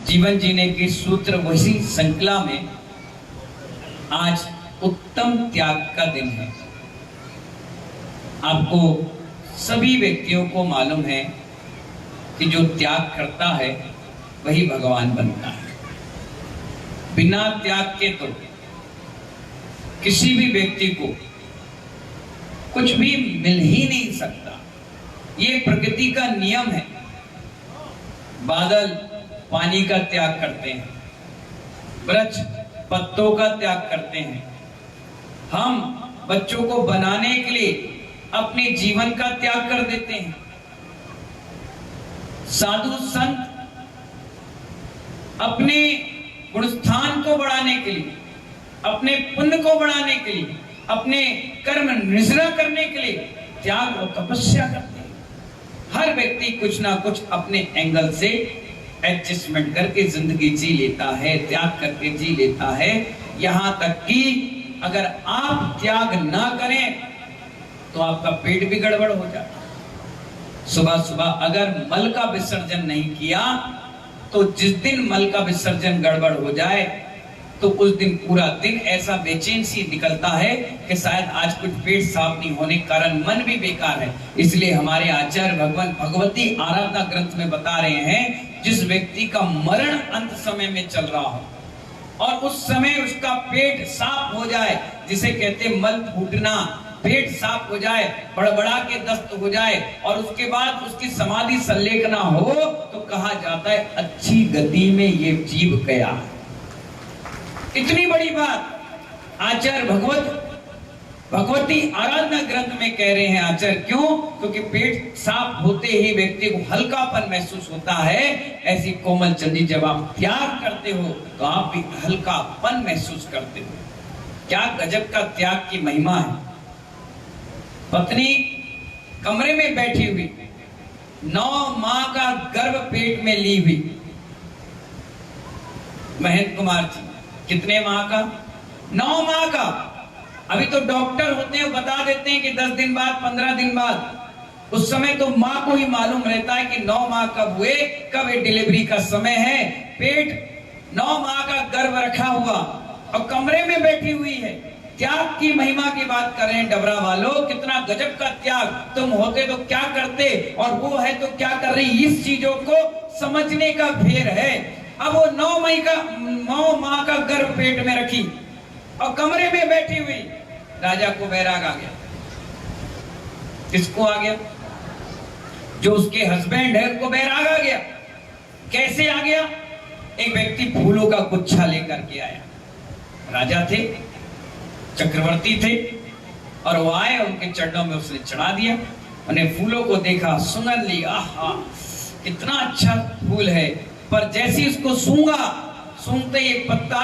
जीवन जीने के सूत्र वही श्रृंखला में आज उत्तम त्याग का दिन है। आपको सभी व्यक्तियों को मालूम है कि जो त्याग करता है वही भगवान बनता है। बिना त्याग के तो किसी भी व्यक्ति को कुछ भी मिल ही नहीं सकता। ये प्रकृति का नियम है। बादल पानी का त्याग करते हैं, वृक्ष पत्तों का त्याग करते हैं। हम बच्चों को बनाने के लिए अपने जीवन का त्याग कर देते हैं। साधु संत अपने गुणस्थान को बढ़ाने के लिए, अपने पुण्य को बढ़ाने के लिए, अपने कर्म निजरा करने के लिए त्याग और तपस्या करते हैं। हर व्यक्ति कुछ ना कुछ अपने एंगल से एडजस्टमेंट करके जिंदगी जी लेता है, त्याग करके जी लेता है। यहां तक कि अगर आप त्याग ना करें तो आपका पेट भी गड़बड़ हो जाता है। सुबह सुबह अगर मल का विसर्जन नहीं किया तो जिस दिन मल का विसर्जन गड़बड़ हो जाए तो उस दिन पूरा दिन ऐसा बेचैन सी निकलता है कि शायद आज कुछ पेट साफ नहीं होने के कारण मन भी बेकार है। इसलिए हमारे आचार्य भगवान भगवती आराधना ग्रंथ में बता रहे हैं, जिस व्यक्ति का मरण अंत समय में चल रहा हो और उस समय उसका पेट साफ हो जाए, जिसे कहते मल फूटना, पेट साफ हो जाए, बड़बड़ा के दस्त हो जाए और उसके बाद उसकी समाधि संलेखना हो, तो कहा जाता है अच्छी गति में ये जीव गया। इतनी बड़ी बात आचार्य भगवती आराधना ग्रंथ में कह रहे हैं। आचार्य क्यों? क्योंकि पेट साफ होते ही व्यक्ति को हल्कापन महसूस होता है। ऐसी कोमल चंदी जब आप त्याग करते हो तो आप भी हल्कापन महसूस करते हो। क्या गजब का त्याग की महिमा है। पत्नी कमरे में बैठी हुई, 9 माह का गर्भ पेट में ली हुई, महेंद्र कुमार जी कितने माह का? 9 माह का। अभी तो डॉक्टर होते हैं, बता देते हैं कि 10 दिन बाद, 15 दिन बाद। उस समय तो माँ को ही मालूम रहता है कि 9 माह कब हुए, कब ये डिलीवरी का समय है। पेट 9 माह का गर्भ रखा हुआ और कमरे में बैठी हुई है। त्याग की महिमा की बात कर रहे हैं डबरा वालों। कितना गजब का त्याग। तुम होते तो क्या करते और वो है तो क्या कर रही, इस चीजों को समझने का फेर है। अब वो 9 माह का गर्भ पेट में रखी और कमरे में बैठी हुई। राजा को बैराग आ गया। किसको आ गया? जो उसके हस्बैंड है उनको बैराग आ गया। कैसे आ गया? एक व्यक्ति फूलों का गुच्छा लेकर के आया। राजा थे, चक्रवर्ती थे, और वो आए, उनके चरणों में उसने चढ़ा दिया। उन्हें फूलों को देखा, सुगंध ली, आहा कितना अच्छा फूल है। पर जैसे उसको सूंघते ही एक पत्ता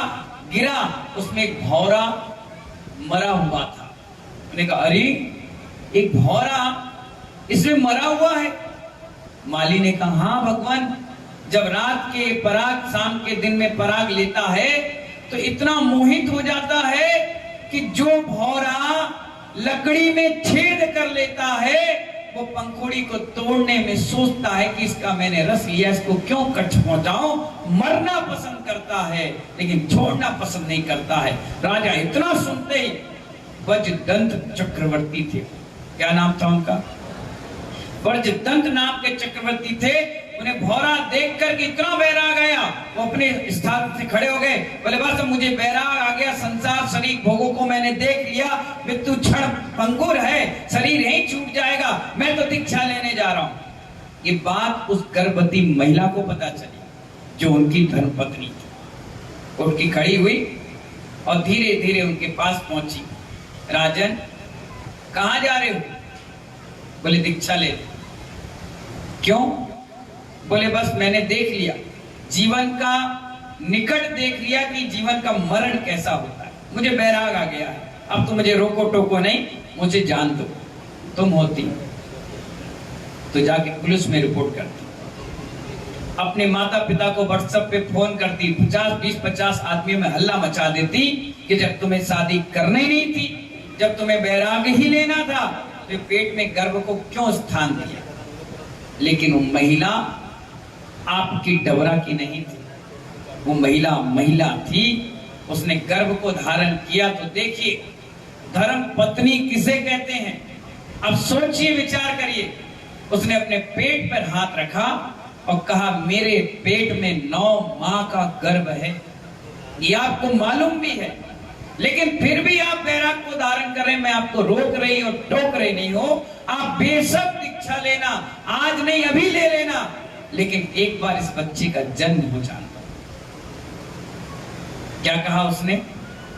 गिरा, उसमें एक भौरा मरा हुआ था। उन्होंने कहा अरे एक भौरा इसमें मरा हुआ है। माली ने कहा हाँ भगवान, जब रात के पराग शाम के दिन में पराग लेता है तो इतना मोहित हो जाता है कि जो भौरा लकड़ी में छेद कर लेता है वो पंखुड़ी को तोड़ने में सोचता है कि इसका मैंने रस लिया, इसको क्यों कष्ट पहुंचाऊं। मरना पसंद करता है लेकिन छोड़ना पसंद नहीं करता है। राजा इतना सुनते ही, वज्रदंत चक्रवर्ती थे, क्या नाम था उनका? वज्रदंत नाम के चक्रवर्ती थे। उन्हें भौरा देख कर के इतना बैराग आया, वो अपने स्थान से खड़े हो गए। बोले बस मुझे बैराग आ गया, संसार शरीर भोगों को मैंने देख लिया, मृत्यु क्षण पंगुर है, शरीर यहीं छूट जाएगा, मैं तो दीक्षा लेने जा रहा हूं। ये बात उस गर्भवती महिला को पता चली जो उनकी धर्मपत्नी थी। उनकी खड़ी हुई और धीरे धीरे उनके पास पहुंची। राजन कहां जा रहे हो? बोले दीक्षा ले। क्यों? बोले बस मैंने देख लिया, जीवन का निकट देख लिया कि जीवन का मरण कैसा होता है। मुझे बैराग आ गया है, अब तो मुझे रोको टोको नहीं, मुझे जान दो। तुम होती तो जाके पुलिस में रिपोर्ट करती, अपने माता पिता को व्हाट्सएप पे फोन करती, 50 आदमियों में हल्ला मचा देती कि जब तुम्हें शादी करनी नहीं थी, जब तुम्हें बैराग ही लेना था, तो पेट में गर्भ को क्यों स्थान दिया। लेकिन वो महिला आपकी डबरा की नहीं थी, वो महिला थी, उसने गर्भ को धारण किया। तो देखिए धर्म पत्नी किसे कहते हैं। अब सोचिए, विचार करिए। उसने अपने पेट पर हाथ रखा और कहा मेरे पेट में 9 माह का गर्भ है। ये आपको मालूम भी है, लेकिन फिर भी आप बैराग को धारण कर रहे हैं। मैं आपको रोक रही और टोक रही नहीं हो। आप बेशक दीक्षा लेना, आज नहीं अभी ले लेना, लेकिन एक बार इस बच्चे का जन्म हो जान दो। क्या कहा उसने?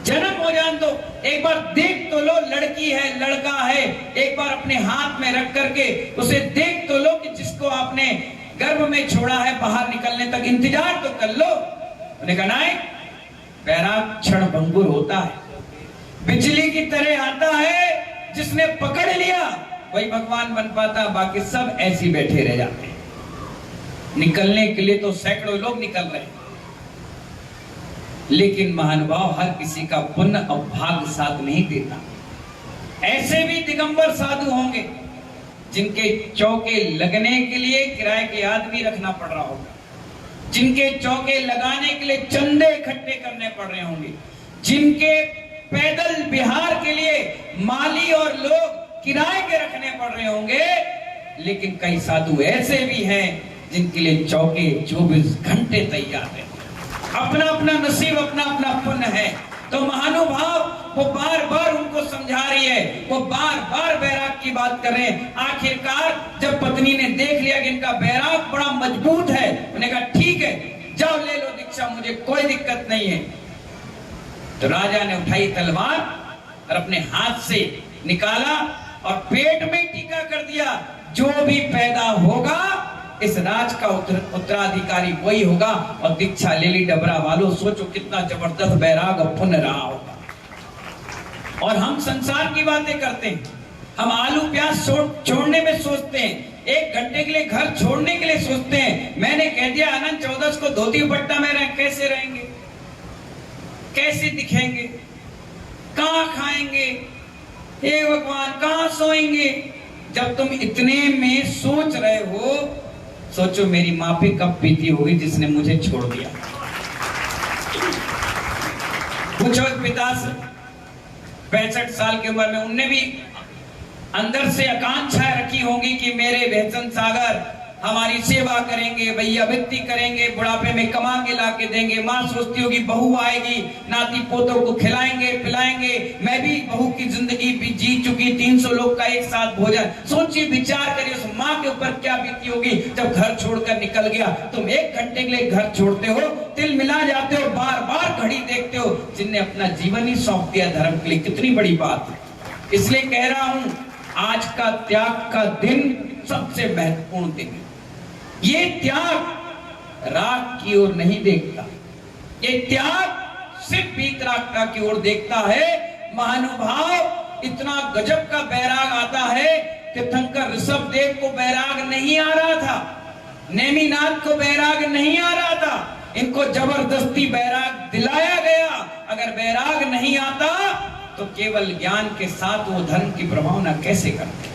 जन्म हो जान दो, एक बार देख तो लो, लड़की है लड़का है, एक बार अपने हाथ में रख करके उसे देख तो लो कि जिसको आपने गर्भ में छोड़ा है बाहर निकलने तक इंतजार तो कर लो। उन्होंने कहा नहीं, बैराग क्षण भंगुर होता है, बिजली की तरह आता है, जिसने पकड़ लिया वही भगवान बन पाता, बाकी सब ऐसे बैठे रह जाते हैं। निकलने के लिए तो सैकड़ों लोग निकल रहे हैं, लेकिन महानुभाव हर किसी का पुण्य और भाग्य साथ नहीं देता। ऐसे भी दिगंबर साधु होंगे जिनके चौके लगने के लिए किराए के आदमी रखना पड़ रहा होगा, जिनके चौके लगाने के लिए चंदे इकट्ठे करने पड़ रहे होंगे, जिनके पैदल बिहार के लिए माली और लोग किराए के रखने पड़ रहे होंगे। लेकिन कई साधु ऐसे भी हैं जिनके लिए चौके 24 घंटे तैयार हैं। अपना अपना नसीब, अपना अपना पुण्य है। तो महानुभाव वो बार बार उनको समझा रही है, वो बार बार बैराग की बात कर रहे हैं। आखिरकार जब पत्नी ने देख लिया कि इनका बैराग बड़ा मजबूत है, उन्हें कहा ठीक है जाओ ले लो दीक्षा, मुझे कोई दिक्कत नहीं है। तो राजा ने उठाई तलवार और अपने हाथ से निकाला और पेट में टीका कर दिया। जो भी पैदा होगा इस राज का उत्तराधिकारी वही होगा। और दीक्षा ले ली डबरा वालों। सोचो कितना जबरदस्त बैराग और पुण्य रहा होगा। और हम संसार की बातें करते हैं, हम आलू प्याज छोड़ने में सोचते हैं, 1 घंटे के लिए घर छोड़ने के लिए सोचते हैं। मैंने कह दिया अनंत चौदस को धोती दुपट्टा में कैसे रहेंगे, कैसे दिखेंगे, कहां खाएंगे, हे भगवान कहां सोएंगे। जब तुम इतने में सोच रहे हो, सोचो मेरी माँ पे कब बीती होगी जिसने मुझे छोड़ दिया। पूछो एक पिता से 65 साल की उम्र में, उनने भी अंदर से आकांक्षाएं रखी होंगी कि मेरे भैसन सागर हमारी सेवा करेंगे, भैया वित्ती करेंगे, बुढ़ापे में कमा के ला के देंगे। माँ सोचती होगी बहू आएगी, नाती पोतों को खिलाएंगे पिलाएंगे। मैं भी बहू की जिंदगी भी जी चुकी, 300 लोग का एक साथ भोजन। सोचिए विचार करिए उस माँ के ऊपर क्या बीती होगी जब घर छोड़कर निकल गया। तुम 1 घंटे के लिए घर छोड़ते हो, तिल मिला जाते हो, बार बार घड़ी देखते हो। जिनने अपना जीवन ही सौंप दिया धर्म के लिए, कितनी बड़ी बात है। इसलिए कह रहा हूं आज का त्याग का दिन सबसे महत्वपूर्ण दिन है। ये त्याग राग की ओर नहीं देखता, ये त्याग सिर्फ वीतरागता की ओर देखता है। महानुभाव इतना गजब का बैराग आता है कि तीर्थंकर ऋषभदेव को बैराग नहीं आ रहा था, नेमिनाथ को बैराग नहीं आ रहा था, इनको जबरदस्ती बैराग दिलाया गया। अगर बैराग नहीं आता तो केवल ज्ञान के साथ वो धर्म की प्रभावना कैसे करते।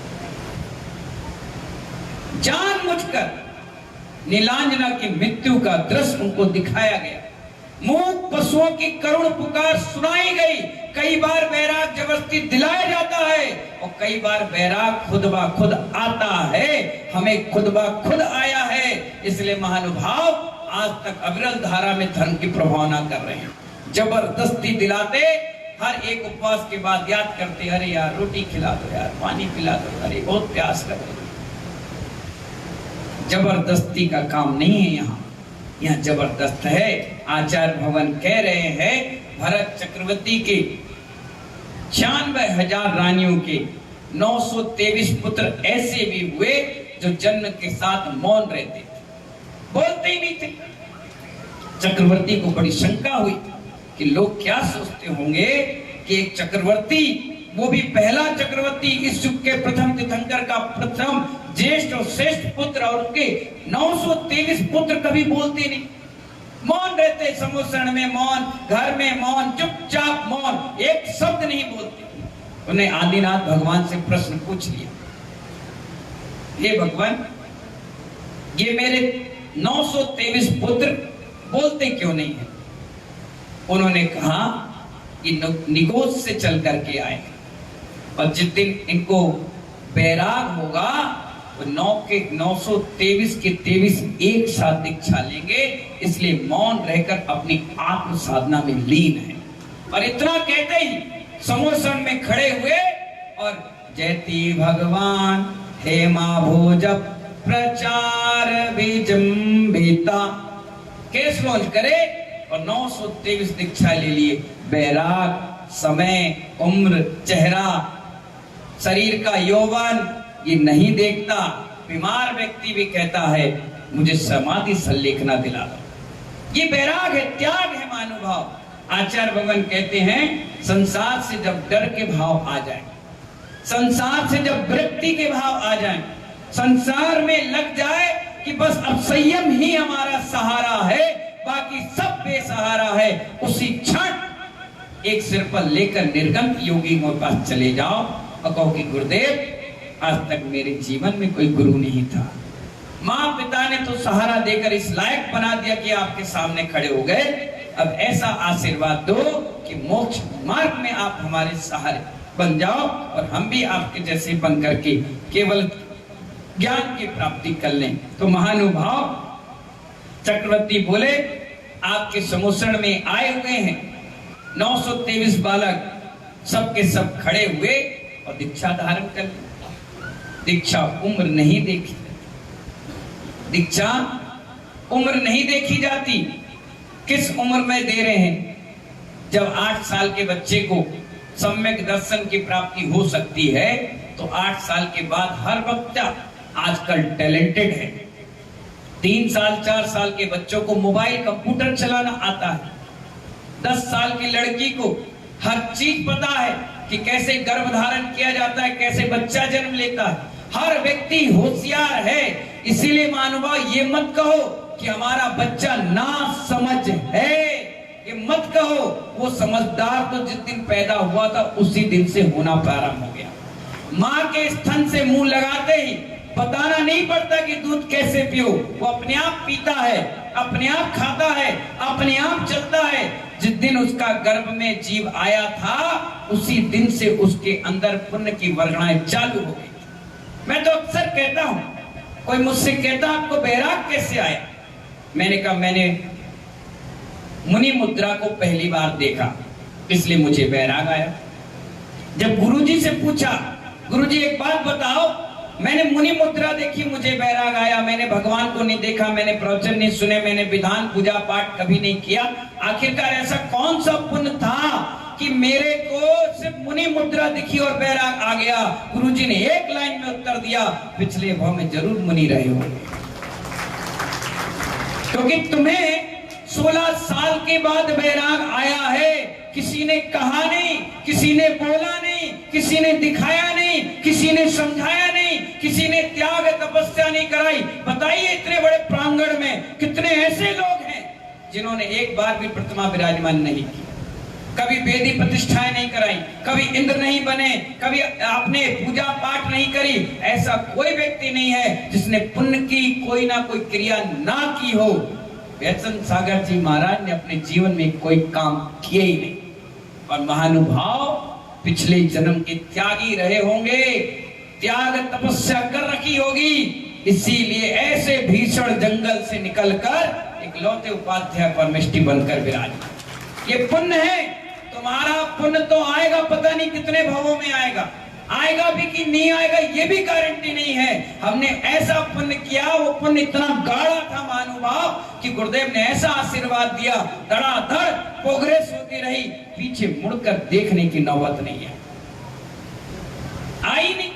जानबूझकर नीलांजना की मृत्यु का दृश्य उनको दिखाया गया, मूक पशुओं की करुण पुकार सुनाई गई। कई बार बैराग जबरदस्ती दिलाया जाता है और कई बार बैराग खुद ब खुद आता है। हमें खुद ब खुद आया है, इसलिए महानुभाव आज तक अविरल धारा में धर्म की प्रभावना कर रहे हैं। जबरदस्ती दिलाते, हर एक उपवास के बाद याद करते, अरे यार रोटी खिला दो, यार पानी पिला दो, अरे बहुत प्यास लग रही। जबरदस्ती का काम नहीं है यहाँ जबरदस्त है। आचार्य भवन कह रहे हैं भरत चक्रवर्ती के 96,000 रानियों के 923 पुत्र ऐसे भी हुए जो जन्म के साथ मौन रहते थे, बोलते ही नहीं थे। चक्रवर्ती को बड़ी शंका हुई कि लोग क्या सोचते होंगे कि एक चक्रवर्ती, वो भी पहला चक्रवर्ती, इस युग के प्रथम तीर्थंकर का प्रथम ज्येष्ठ और श्रेष्ठ पुत्र, और उनके 923 पुत्र कभी बोलते नहीं, मौन रहते। समोसण में मौन, घर में मौन, चुपचाप मौन, एक शब्द नहीं बोलते। उन्हें आदिनाथ भगवान से प्रश्न पूछ लिया, हे भगवान ये मेरे 923 पुत्र बोलते क्यों नहीं है? उन्होंने कहा कि निगोज से चल करके आए, और जिस दिन इनको बैराग होगा वो 923 के 23 एक साथ दीक्षा लेंगे, इसलिए मौन रहकर अपनी आत्म साधना में लीन है। और इतना कहते ही समोसन में खड़े हुए और जयति भगवान हेमा भोज प्रचार विजंबिता केस लॉन्च करे और 923 दीक्षा ले लिए। बैराग, समय, उम्र, चेहरा, शरीर का यौवन ये नहीं देखता। बीमार व्यक्ति भी कहता है मुझे समाधि संलेखना दिला दो। ये बैराग है, त्याग है महानुभाव। आचार्य भगवान कहते हैं संसार से जब डर के भाव आ जाए, संसार से जब विरक्ति के भाव आ जाए, संसार में लग जाए कि बस अब संयम ही हमारा सहारा है, बाकी सब बेसहारा है, उसी क्षण एक सिर पर लेकर निर्गंत योगी के पास चले जाओ और कहो कि गुरुदेव आज तक मेरे जीवन में कोई गुरु नहीं था, माँ पिता ने तो सहारा देकर इस लायक बना दिया कि आपके सामने खड़े हो गए, अब ऐसा आशीर्वाद दो कि मोक्ष मार्ग में आप हमारे सहारे बन जाओ और हम भी आपके जैसे बन करके केवल ज्ञान की प्राप्ति कर लें। तो महानुभाव चक्रवर्ती बोले आपके समोसण में आए हुए हैं 923 बालक, सबके सब खड़े हुए और दीक्षा धारण कर ली। दीक्षा उम्र नहीं देखी, दीक्षा उम्र नहीं देखी जाती। किस उम्र में दे रहे हैं? जब 8 साल के बच्चे को सम्यक दर्शन की प्राप्ति हो सकती है तो 8 साल के बाद हर बच्चा आजकल टैलेंटेड है। 3 साल 4 साल के बच्चों को मोबाइल कंप्यूटर चलाना आता है। 10 साल की लड़की को हर चीज पता है कि कैसे गर्भधारण किया जाता है, कैसे बच्चा जन्म लेता है। हर व्यक्ति होशियार है। इसीलिए महानुभाव ये मत कहो कि हमारा बच्चा ना समझ है, ये मत कहो। वो समझदार तो जिस दिन पैदा हुआ था उसी दिन से होना प्रारंभ हो गया। माँ के स्तन से मुंह लगाते ही बताना नहीं पड़ता कि दूध कैसे पियो, वो अपने आप पीता है, अपने आप खाता है, अपने आप चलता है। जिस दिन उसका गर्भ में जीव आया था उसी दिन से उसके अंदर पुण्य की वर्गणाएं चालू हो गई। मैं तो अक्सर कहता हूं, कोई मुझसे कहता आपको बैराग कैसे आया? मैंने कहा मैंने मुनि मुद्रा को पहली बार देखा इसलिए मुझे बैराग आया। जब गुरुजी से पूछा गुरुजी एक बात बताओ, मैंने मुनि मुद्रा देखी मुझे बैराग आया, मैंने भगवान को नहीं देखा, मैंने प्रवचन नहीं सुने, मैंने विधान पूजा पाठ कभी नहीं किया, आखिरकार ऐसा कौन सा पुण्य था कि मेरे को सिर्फ मुनि मुद्रा दिखी और बैराग आ गया? गुरुजी ने एक लाइन में उत्तर दिया, पिछले भाव में जरूर मुनि रहे होंगे, क्योंकि तुम्हें 16 साल के बाद बैराग आया है। किसी ने कहा नहीं, किसी ने बोला नहीं, किसी ने दिखाया नहीं, किसी ने समझाया नहीं, किसी ने त्याग तपस्या नहीं कराई। बताइए इतने बड़े प्रांगण में कितने ऐसे लोग हैं जिन्होंने एक बार भी प्रतिमा विराजमान नहीं की, कभी वेदी प्रतिष्ठाएं नहीं कराई, कभी इंद्र नहीं बने, कभी आपने पूजा पाठ नहीं करी। ऐसा कोई व्यक्ति नहीं है जिसने पुण्य की कोई ना कोई क्रिया ना की हो। वैष्णव सागर जी महाराज ने अपने जीवन में कोई काम किए ही नहीं, और महानुभाव पिछले जन्म के त्यागी रहे होंगे, त्याग तपस्या कर रखी होगी, इसीलिए ऐसे भीषण जंगल से निकलकर इकलौते उपाध्याय परमेष्टि बनकर विराज। ये पुण्य है, तुम्हारा पुण्य तो आएगा, पता नहीं कितने भावों में आएगा, आएगा भी कि नहीं आएगा ये भी गारंटी नहीं है। हमने ऐसा पुण्य किया, वो पुण्य इतना गाढ़ा था महानुभाव कि गुरुदेव ने ऐसा आशीर्वाद दिया, धड़ाधड़ प्रोग्रेस होती रही, पीछे मुड़कर देखने की नौबत नहीं है, आई नहीं।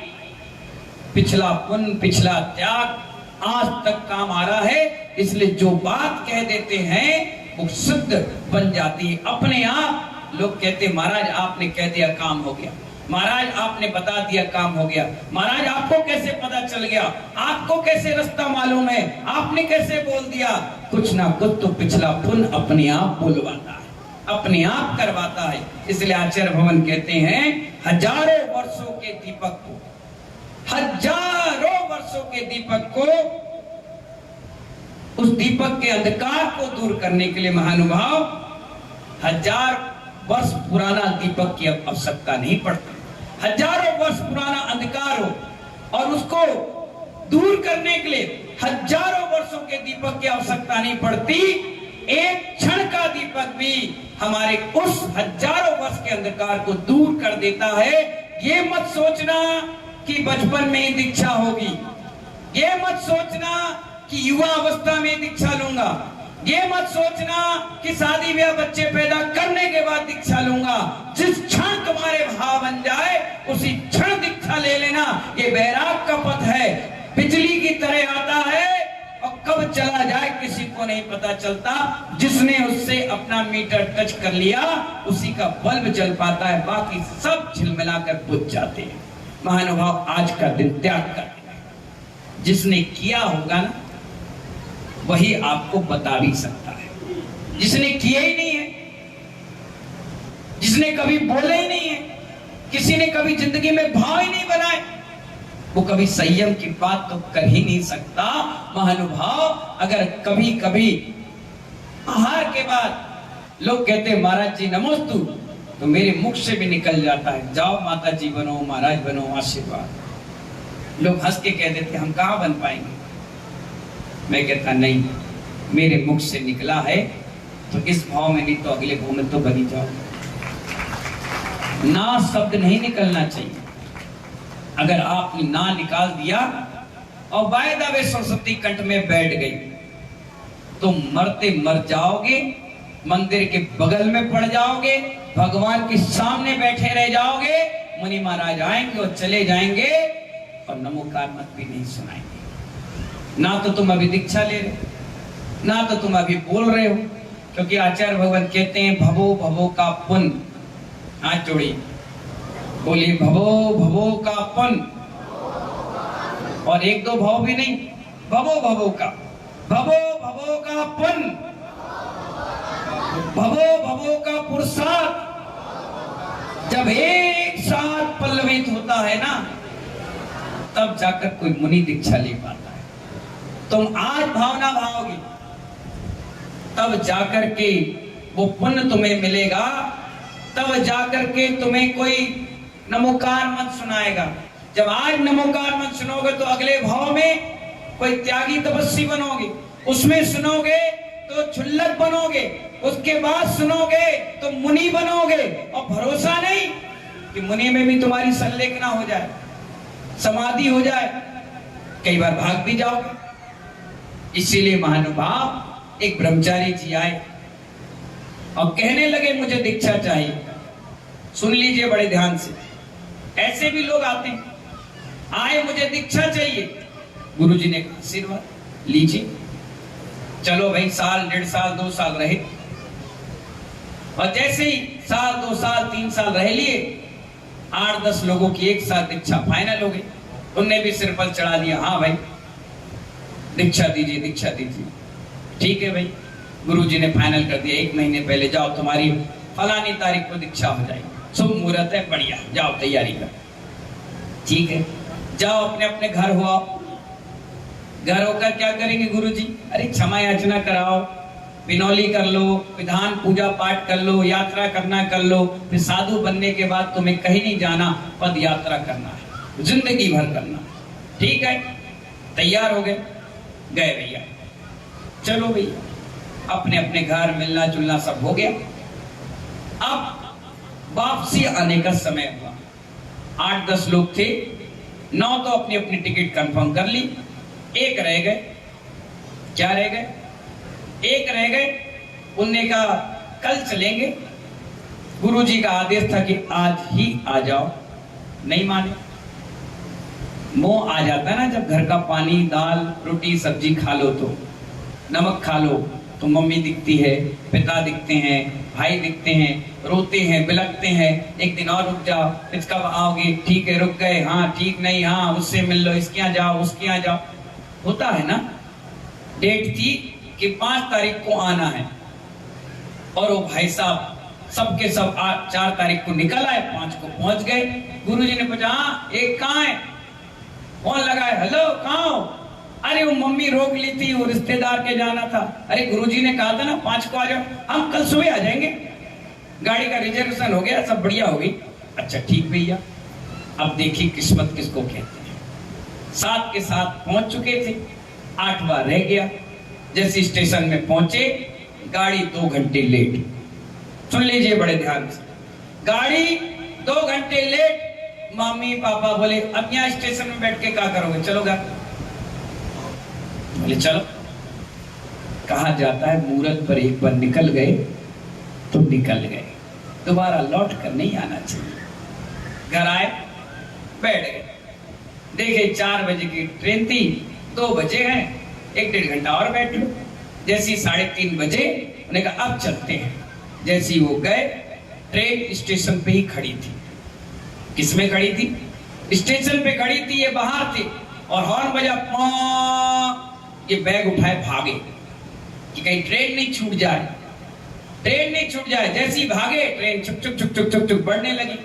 पिछला पुण्य, पिछला त्याग आज तक काम आ रहा है, इसलिए जो बात कह देते हैं वो सिद्ध बन जाती है अपने आप। लोग कहते महाराज आपने कह दिया काम हो गया, महाराज आपने बता दिया काम हो गया, महाराज आपको कैसे पता चल गया, आपको कैसे रास्ता मालूम है, आपने कैसे बोल दिया? कुछ ना कुछ तो पिछला पुण्य अपने आप बुलवाता है, अपने आप करवाता है। इसलिए आचार्य भगवान कहते हैं हजारों वर्षों के दीपक को, हजारों वर्षों के दीपक को उस दीपक के अंधकार को दूर करने के लिए महानुभाव 1000 वर्ष पुराना दीपक की आवश्यकता नहीं पड़ती। हजारों वर्ष पुराना अंधकार हो और उसको दूर करने के लिए हजारों वर्षों के दीपक की आवश्यकता नहीं पड़ती। एक क्षण का दीपक भी हमारे उस हजारों वर्ष के अंधकार को दूर कर देता है। ये मत सोचना कि बचपन में ही दीक्षा होगी, ये मत सोचना कि युवा अवस्था में दीक्षा लूंगा, ये मत सोचना कि शादी ब्याह बच्चे पैदा करने के बाद दीक्षा लूंगा। जिस क्षण तुम्हारे भाव बन जाए उसी क्षण दीक्षा ले लेना। ये वैराग का पथ है, बिजली की तरह आता है और कब चला जाए किसी को नहीं पता चलता। जिसने उससे अपना मीटर टच कर लिया उसी का बल्ब जल पाता है, बाकी सब झिलमिलाकर बुझ जाते हैं। महानुभाव, आज का दिन त्याग कर देना। जिसने किया होगा ना वही आपको बता भी सकता है। जिसने किया ही नहीं है, जिसने कभी बोला ही नहीं है, किसी ने कभी जिंदगी में भाव ही नहीं बनाए, वो कभी संयम की बात तो कर ही नहीं सकता। महानुभाव, अगर कभी कभी आहार के बाद लोग कहते महाराज जी नमोस्तु, तो मेरे मुख से भी निकल जाता है जाओ माता जी बनो, महाराज बनो, आशीर्वाद। लोग हंस के कह देते हम कहां बन पाएंगे। मैं कहता नहीं, मेरे मुख से निकला है तो इस भाव में नहीं तो अगले भाव में तो बनी जाओ। ना शब्द नहीं निकलना चाहिए। अगर आपने ना निकाल दिया और बाय द वे सरस्वती कंठ में बैठ गई तो मरते मर जाओगे, मंदिर के बगल में पड़ जाओगे, भगवान के सामने बैठे रह जाओगे। मुनि महाराज आएंगे और चले जाएंगे और नमोकार मत भी नहीं सुनाएंगे। ना तो तुम अभी दीक्षा ले रहे, ना तो तुम अभी बोल रहे हो, क्योंकि आचार्य भगवान कहते हैं भवो भवो का पुन। हाथ जोड़िए, बोलिए भवो भवो का पुन। और एक दो भाव भी नहीं, भवो भवो का, भवो भवो का पुन, भवो भवो का पुरुषार्थ जब एक साथ पल्लवित होता है ना, तब जाकर कोई मुनि दीक्षा ले पाता है। तुम आज भावना भाओगी तब जाकर के वो पुण्य तुम्हें मिलेगा, तब जाकर के तुम्हें कोई नमोकार मत सुनाएगा। जब आज नमोकार मत सुनोगे तो अगले भाव में कोई त्यागी तपस्वी बनोगे, उसमें सुनोगे तो क्षुल्लक बनोगे, उसके बाद सुनोगे तो मुनि बनोगे। और भरोसा नहीं कि मुनि में भी तुम्हारी संलेखना हो जाए, समाधि हो जाए, कई बार भाग भी जाओगे। इसीलिए महानुभाव एक ब्रह्मचारी जी आए और कहने लगे मुझे दीक्षा चाहिए। सुन लीजिए बड़े ध्यान से, ऐसे भी लोग आते हैं, आए मुझे दीक्षा चाहिए। गुरुजी ने कहा आशीर्वाद लीजिए, चलो भाई साल, 1.5 साल, 2 साल रहे। और जैसे ही साल, 2 साल, 3 साल रह लिए, 8-10 लोगों की एक साथ दीक्षा फाइनल हो गई। उनने भी सिर पर चढ़ा दिया, हाँ भाई दीक्षा दीजिए, दीक्षा दीजिए। ठीक है भाई, गुरुजी ने फाइनल कर दिया, 1 महीने पहले जाओ तुम्हारी फलानी तारीख को दीक्षा हो जाएगी, शुभ मुहूर्त है, बढ़िया, जाओ तैयारी कर। ठीक है, जाओ अपने अपने घर हो। घर होकर क्या करेंगे गुरुजी? अरे क्षमा याचना कराओ, बिनौली कर लो, विधान पूजा पाठ कर लो, यात्रा करना कर लो। फिर साधु बनने के बाद तुम्हें कहीं नहीं जाना, पद यात्रा करना है, जिंदगी भर करना। ठीक है, तैयार हो गए, गए भैया, चलो भैया अपने अपने घर, मिलना जुलना सब हो गया। अब वापसी आने का समय हुआ। 8-10 लोग थे, 9 तो अपनी अपनी टिकट कंफर्म कर ली, एक रह गए। क्या रह गए? एक रह गए। उनने कहा कल चलेंगे, गुरुजी का आदेश था कि आज ही आ जाओ। नहीं माने। मोह आ जाता ना, जब घर का पानी, दाल, रोटी, सब्जी खा लो तो, नमक खा लो तो मम्मी दिखती है, पिता दिखते हैं, भाई दिखते हैं, रोते हैं, बिलखते हैं, एक दिन और रुक जाओ, फिर कब आओगे? ठीक है, रुक गए, हाँ ठीक, नहीं, हाँ उससे मिल लो, इसके यहाँ जाओ, उसके यहाँ जाओ। होता है ना। डेट थी कि 5 तारीख को आना है और वो भाई साहब सबके सब 4 तारीख को निकल आए, 5 को पहुंच गए। गुरुजी ने पूछा हाँ एक कहाँ है? फोन लगाए, हेलो कहाँ हो? अरे वो मम्मी रोक ली थी, वो रिश्तेदार के जाना था। अरे गुरुजी ने कहा था ना 5 को आ जाओ, हम कल सुबह आ जाएंगे, गाड़ी का रिजर्वेशन हो गया, सब बढ़िया हो गई। अच्छा ठीक भैया। अब देखिए किस्मत किसको कहते हैं। 7 के 7 पहुंच चुके थे, 8वां रह गया। जैसे स्टेशन में पहुंचे, गाड़ी 2 घंटे लेट। सुन लीजिए बड़े ध्यान से, गाड़ी 2 घंटे लेट। मम्मी पापा बोले अब यहाँ स्टेशन में बैठ के क्या करोगे, चलो घर। बोले चलो। कहा जाता है मुहूर्त पर एक बार निकल गए तो निकल गए, दोबारा लौट कर नहीं आना चाहिए। घर आए, बैठ गए, देखे 4 बजे की ट्रेन थी, 2 बजे हैं, 1-1.5 घंटा और बैठ लो। जैसी 3:30 बजे उन्होंने कहा अब चलते हैं। जैसी वो गए, ट्रेन स्टेशन पे ही खड़ी थी। किसमें खड़ी थी? स्टेशन पे खड़ी थी, ये बाहर थे और हॉर्न बजा, ये बैग उठाए भागे कि कहीं ट्रेन नहीं छूट जाए, ट्रेन नहीं छूट जाए। जैसी भागे, ट्रेन चुक चुक चुक चुक चुक चुक बढ़ने लगी।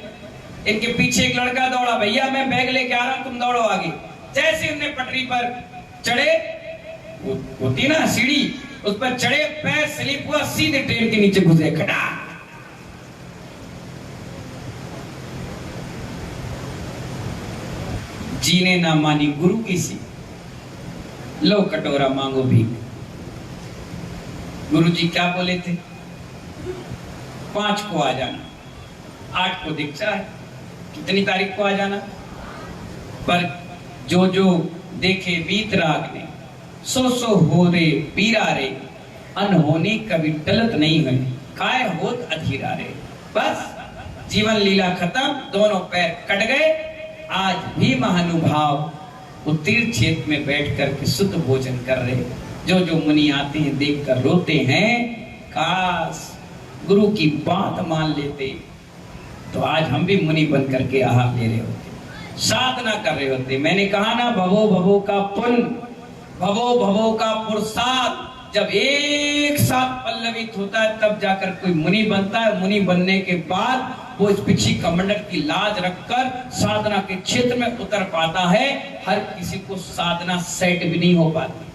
इनके पीछे एक लड़का दौड़ा, भैया मैं बैग लेके आ रहा हूं, तुम दौड़ो आगे। जैसे उन्हें पटरी पर चढ़े, होती ना सीढ़ी, उस पर चढ़े, पैर स्लिप हुआ, सीधे ट्रेन के नीचे घुसे, खड़ा। जीने ना मानी गुरु की सी, लो कटोरा मांगो भीख। गुरु जी क्या बोले थे? 5 को आ जाना, 8 को दीक्षा है, कितनी तारीख को आ जाना? पर जो जो देखे बीत राग ने, सो सो हो रे पीरा रे, अनहोनी कभी टलत नहीं है, काय होत अधीरा रे। बस जीवन लीला खत्म, दोनों पैर कट गए। आज भी महानुभाव तीर्थ क्षेत्र में बैठ कर शुद्ध भोजन कर रहे। जो जो मुनि आते हैं देखकर रोते हैं, काश गुरु की बात मान लेते तो आज हम भी मुनि बन करके आहार ले रहे होते, साधना कर रहे होते। मैंने कहा ना, भवो भवो का पुण्य, भवो भवो का पुरुषार्थ जब एक साथ पल्लवित होता है तब जाकर कोई मुनि बनता है। मुनि बनने के बाद वो इस पिछी कमंडल की लाज रखकर साधना के क्षेत्र में उतर पाता है। हर किसी को साधना सेट भी नहीं हो पाती,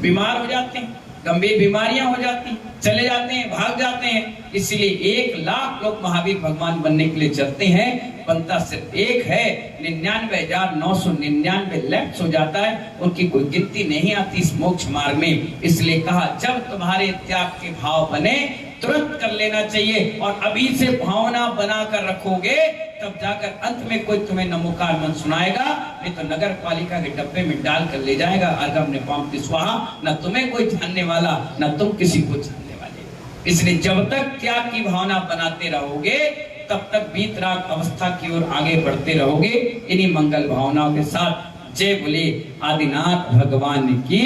बीमार हो जाते हैं, गंभीर बीमारियां हो जाती, चले जाते हैं, भाग जाते हैं। इसलिए 1 लाख लोग महावीर भगवान बनने के लिए चलते हैं, बनता सिर्फ एक है। 99,999 लैप्स हो जाता है, उनकी कोई गिनती नहीं आती इस मोक्ष मार्ग में। इसलिए कहा जब तुम्हारे त्याग के भाव बने तुरंत कर लेना चाहिए, और अभी से भावना बना कर रखोगे तब जाकर अंत में कोई तुम्हें नमोकार मन सुनाएगा, नहीं तो नगर पालिका के डब्बे में डाल कर ले जाएगा। अर्घम ने पाम की स्वाहा, न तुम्हें कोई जानने वाला, न तुम किसी को जानने वाले। इसलिए जब तक त्याग की भावना बनाते रहोगे तब तक वीतराग अवस्था की ओर आगे बढ़ते रहोगे। इन्हीं मंगल भावनाओं के साथ जय बोले आदिनाथ भगवान की।